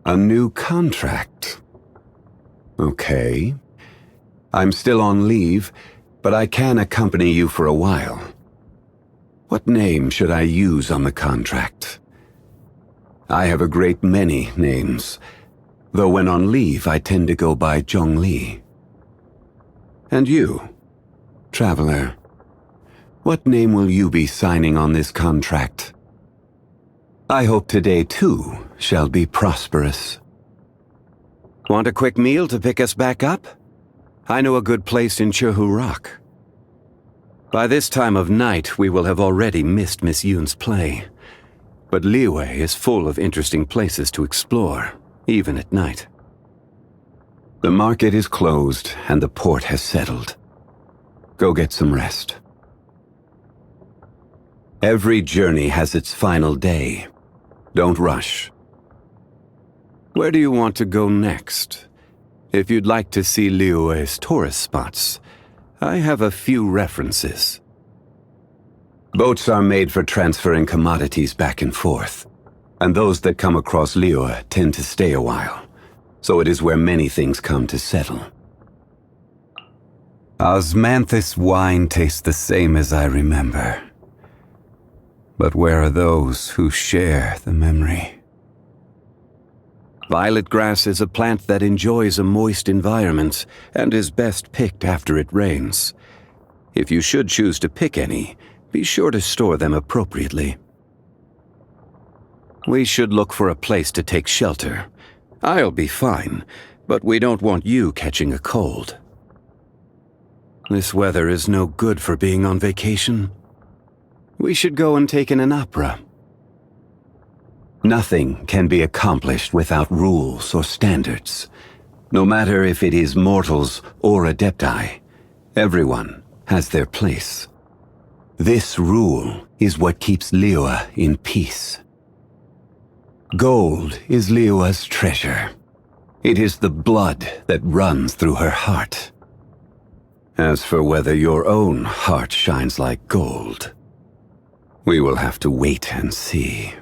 A new contract. Okay. I'm still on leave, but I can accompany you for a while. What name should I use on the contract? I have a great many names, though when on leave I tend to go by Zhongli. And you, traveler, what name will you be signing on this contract? I hope today too shall be prosperous. Want a quick meal to pick us back up? I know a good place in Hu Rock. By this time of night, we will have already missed Miss Yoon's play. But Liyue is full of interesting places to explore, even at night. The market is closed and the port has settled. Go get some rest. Every journey has its final day. Don't rush. Where do you want to go next? If you'd like to see Liyue's tourist spots, I have a few references. Boats are made for transferring commodities back and forth, and those that come across Liyue tend to stay a while, so it is where many things come to settle. Osmanthus wine tastes the same as I remember. But where are those who share the memory? Violet grass is a plant that enjoys a moist environment and is best picked after it rains. If you should choose to pick any, be sure to store them appropriately. We should look for a place to take shelter. I'll be fine, but we don't want you catching a cold. This weather is no good for being on vacation. We should go and take in an opera. Nothing can be accomplished without rules or standards. No matter if it is mortals or adepti, everyone has their place. This rule is what keeps Liyue in peace. Gold is Liyue's treasure. It is the blood that runs through her heart. As for whether your own heart shines like gold, we will have to wait and see.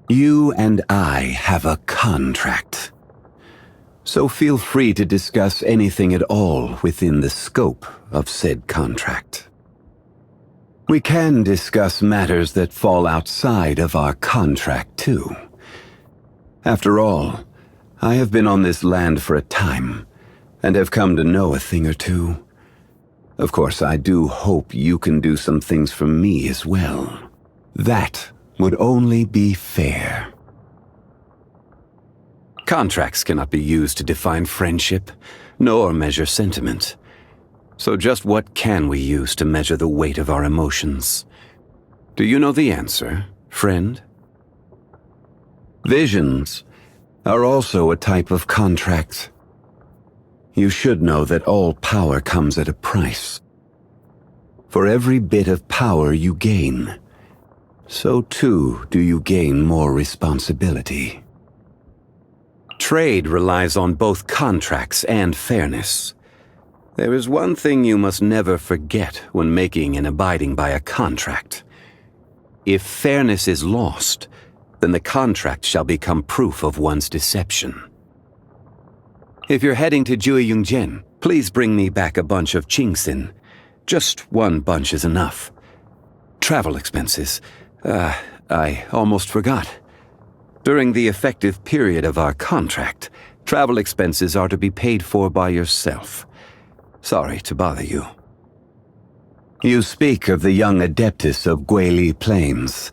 You and I have a contract, so feel free to discuss anything at all within the scope of said contract. We can discuss matters that fall outside of our contract too. After all, I have been on this land for a time, and have come to know a thing or two. Of course, I do hope you can do some things for me as well. That would only be fair. Contracts cannot be used to define friendship, nor measure sentiment. So just what can we use to measure the weight of our emotions? Do you know the answer, friend? Visions are also a type of contract. You should know that all power comes at a price. For every bit of power you gain, so too do you gain more responsibility. Trade relies on both contracts and fairness. There is one thing you must never forget when making and abiding by a contract. If fairness is lost, then the contract shall become proof of one's deception. If you're heading to Jueyungjian, please bring me back a bunch of Qingxin. Just one bunch is enough. Travel expenses. I almost forgot. During the effective period of our contract, travel expenses are to be paid for by yourself. Sorry to bother you. You speak of the young adeptus of Guili Plains.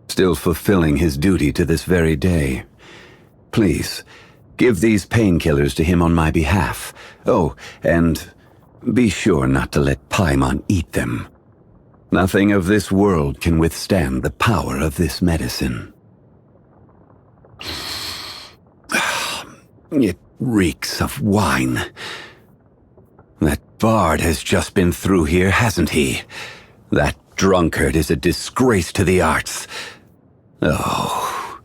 Still fulfilling his duty to this very day. Please, give these painkillers to him on my behalf. Oh, and be sure not to let Paimon eat them. Nothing of this world can withstand the power of this medicine. It reeks of wine. That bard has just been through here, hasn't he? That drunkard is a disgrace to the arts. Oh,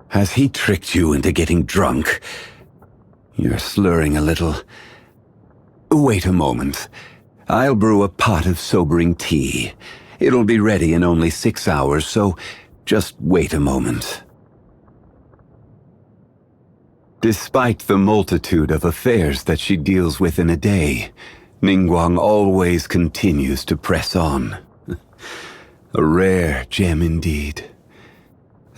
has he tricked you into getting drunk? You're slurring a little. Wait a moment. I'll brew a pot of sobering tea. It'll be ready in only 6 hours, so just wait a moment. Despite the multitude of affairs that she deals with in a day, Ningguang always continues to press on. A rare gem indeed.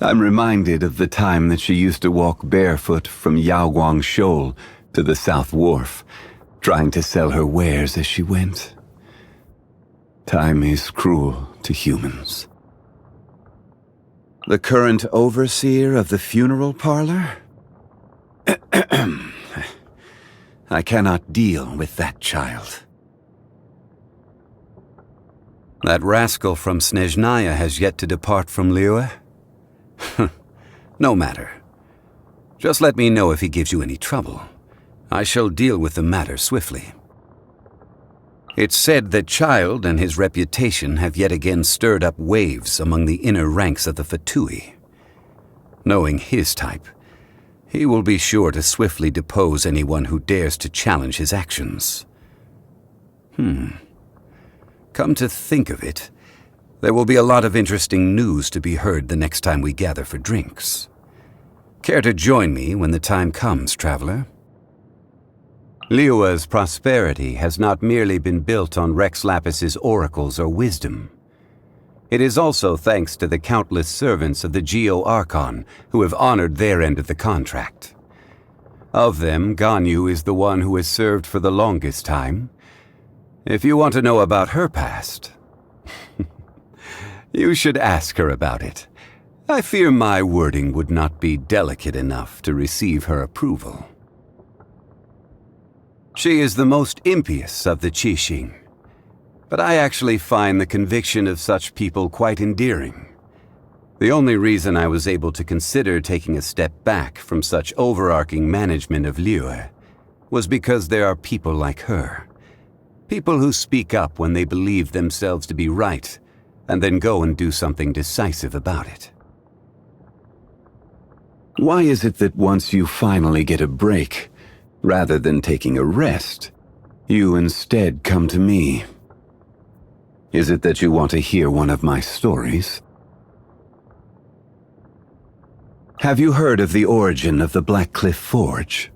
I'm reminded of the time that she used to walk barefoot from Yaoguang Shoal to the South Wharf, trying to sell her wares as she went. Time is cruel to humans. The current overseer of the funeral parlor? I cannot deal with that child. That rascal from Snezhnaya has yet to depart from Liyue? No matter. Just let me know if he gives you any trouble. I shall deal with the matter swiftly. It's said that Child and his reputation have yet again stirred up waves among the inner ranks of the Fatui. Knowing his type, he will be sure to swiftly depose anyone who dares to challenge his actions. Come to think of it, there will be a lot of interesting news to be heard the next time we gather for drinks. Care to join me when the time comes, traveler? Liyue's prosperity has not merely been built on Rex Lapis's oracles or wisdom. It is also thanks to the countless servants of the Geo-Archon who have honored their end of the contract. Of them, Ganyu is the one who has served for the longest time. If you want to know about her past, you should ask her about it. I fear my wording would not be delicate enough to receive her approval. She is the most impious of the Keqing, but I actually find the conviction of such people quite endearing. The only reason I was able to consider taking a step back from such overarching management of Liyue was because there are people like her. People who speak up when they believe themselves to be right, and then go and do something decisive about it. Why is it that once you finally get a break, rather than taking a rest, you instead come to me? Is it that you want to hear one of my stories? Have you heard of the origin of the Black Cliff Forge?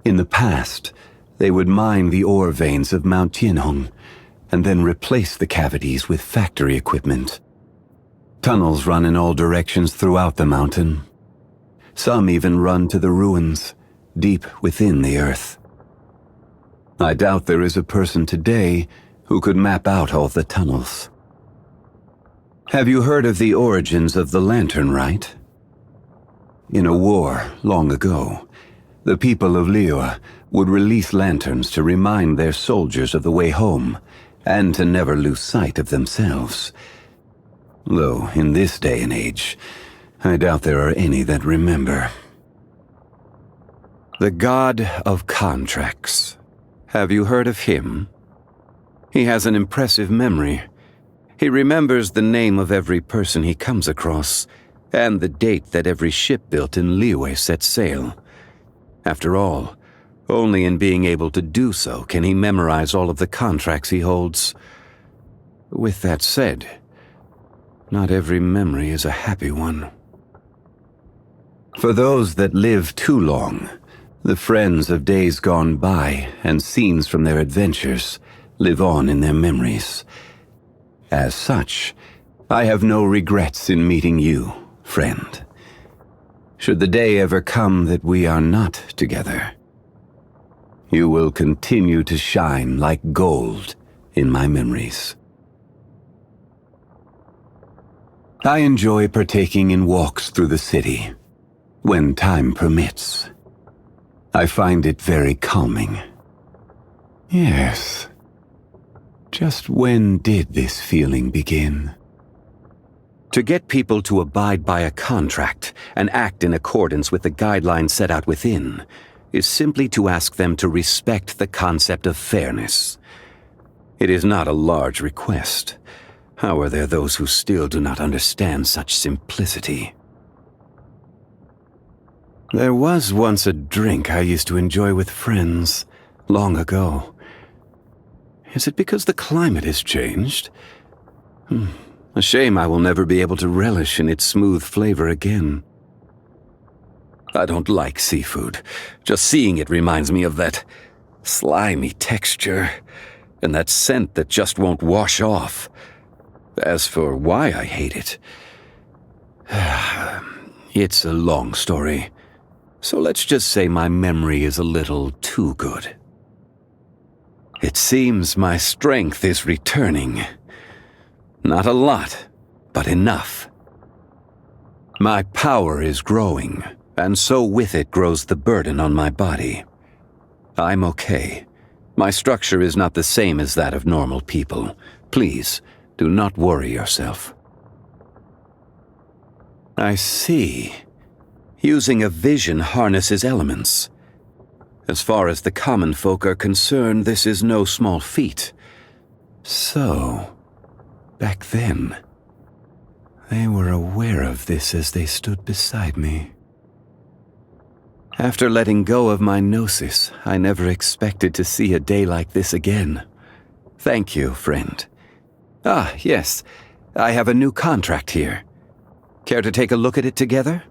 In the past, they would mine the ore veins of Mount Tianhong, and then replace the cavities with factory equipment. Tunnels run in all directions throughout the mountain. Some even run to the ruins, deep within the earth. I doubt there is a person today who could map out all the tunnels. Have you heard of the origins of the Lantern Rite? In a war long ago, the people of Liyue would release lanterns to remind their soldiers of the way home, and to never lose sight of themselves. Though, in this day and age, I doubt there are any that remember. The God of Contracts. Have you heard of him? He has an impressive memory. He remembers the name of every person he comes across, and the date that every ship built in Liyue set sail. After all, only in being able to do so can he memorize all of the contracts he holds. With that said, not every memory is a happy one. For those that live too long, the friends of days gone by and scenes from their adventures live on in their memories. As such, I have no regrets in meeting you, friend. Should the day ever come that we are not together, you will continue to shine like gold in my memories. I enjoy partaking in walks through the city, when time permits. I find it very calming. Yes. Just when did this feeling begin? To get people to abide by a contract and act in accordance with the guidelines set out within is simply to ask them to respect the concept of fairness. It is not a large request. How are there those who still do not understand such simplicity? There was once a drink I used to enjoy with friends, long ago. Is it because the climate has changed? A shame I will never be able to relish in its smooth flavor again. I don't like seafood. Just seeing it reminds me of that slimy texture and that scent that just won't wash off. As for why I hate it, it's a long story. So let's just say my memory is a little too good. It seems my strength is returning. Not a lot, but enough. My power is growing, and so with it grows the burden on my body. I'm okay. My structure is not the same as that of normal people. Please, do not worry yourself. I see. Using a vision harnesses elements. As far as the common folk are concerned, this is no small feat. So, back then, they were aware of this as they stood beside me. After letting go of my gnosis, I never expected to see a day like this again. Thank you, friend. Ah, yes, I have a new contract here. Care to take a look at it together?